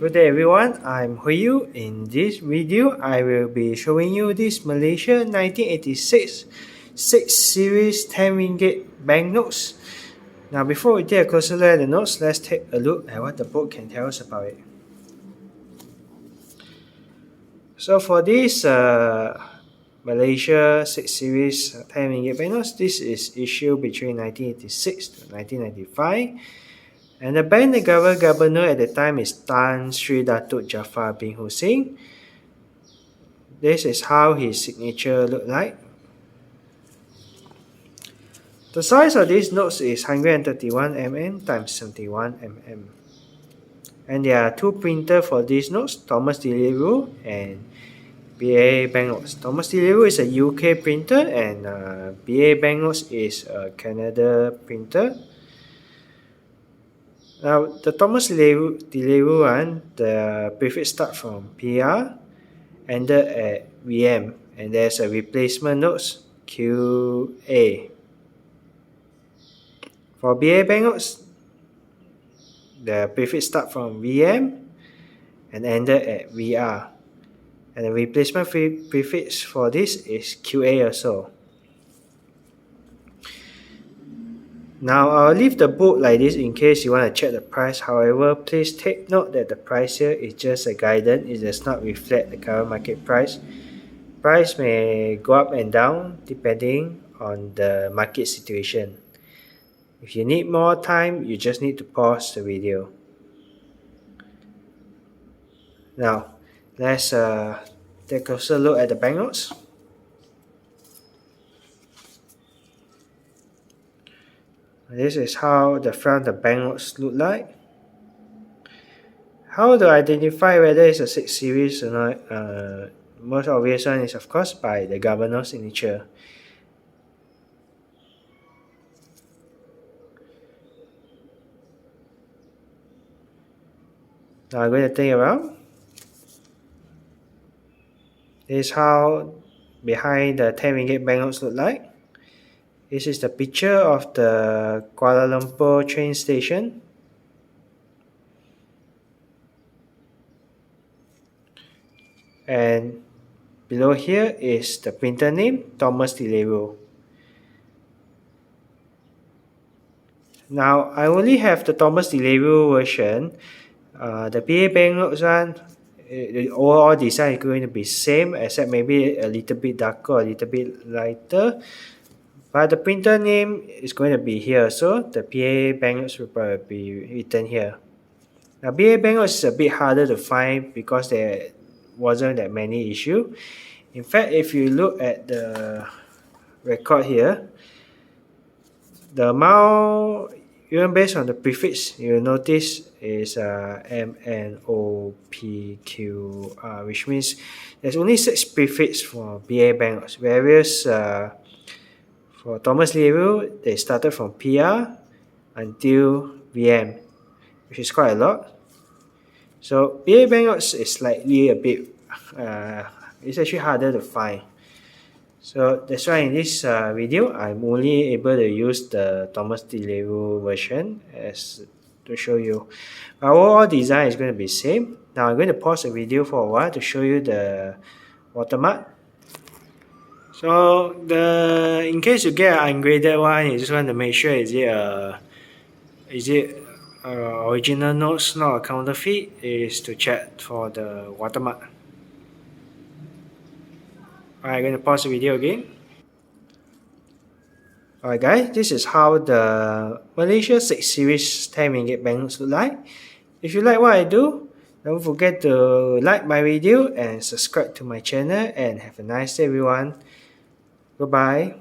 Good day everyone, I'm Hui. In this video, I will be showing you this Malaysia 1986 6 Series 10 ringgit banknotes. Now before we take a closer look at the notes, let's take a look at what the book can tell us about it. So for this Malaysia 6 Series 10 ringgit banknotes, this is issued between 1986 to 1995. And the bank governor at the time is Tan Sri Dato Jaffar bin Hussein. This is how his signature looked like. The size of these notes is 131 mm times 71 mm. And there are two printers for these notes, Thomas and BA banknotes. Thomas is a UK printer and BA banknotes is a Canada printer. Now, the Thomas one, the prefix start from PR, ended at VM, and there's a replacement notes QA. For BA banknotes, the prefix start from VM and ended at VR, and the replacement prefix for this is QA also. Now, I'll leave the book like this in case you want to check the price. However, please take note that the price here is just a guidance. It does not reflect the current market price. Price may go up and down depending on the market situation. If you need more time, you just need to pause the video. Now, let's take a closer look at the banknotes. This is how the front of the banknotes look like. How to identify whether it's a 6 series or not? Most obvious one is of course by the governor's signature. Now I'm going to turn around. This is how behind the 10 ringgit banknotes look like. This is the picture of the Kuala Lumpur train station. And below here is the printer name, Thomas. Now, I only have the Thomas version. The BA banknotes one, the overall design is going to be same, except maybe a little bit darker, a little bit lighter. But the printer name is going to be here, so the BA banknotes will probably be written here. Now, BA banknotes is a bit harder to find because there wasn't that many issues. In fact, if you look at the record here, the amount, even based on the prefix, you'll notice is MNOPQR, which means there's only 6 prefix for BA banknotes, whereas for Thomas they started from PR until VM, which is quite a lot. So BA banknotes is slightly a bit, it's actually harder to find. So that's why in this video, I'm only able to use the Thomas version as to show you. Our overall design is going to be same. Now I'm going to pause the video for a while to show you the watermark. So in case you get an ungraded one, you just want to make sure is it original notes, not a counterfeit, is to check for the watermark. Alright, I'm going to pause the video again. Alright guys, this is how the Malaysia 6 Series 10 ringgit banknotes look like. If you like what I do, don't forget to like my video and subscribe to my channel, and have a nice day everyone. Goodbye.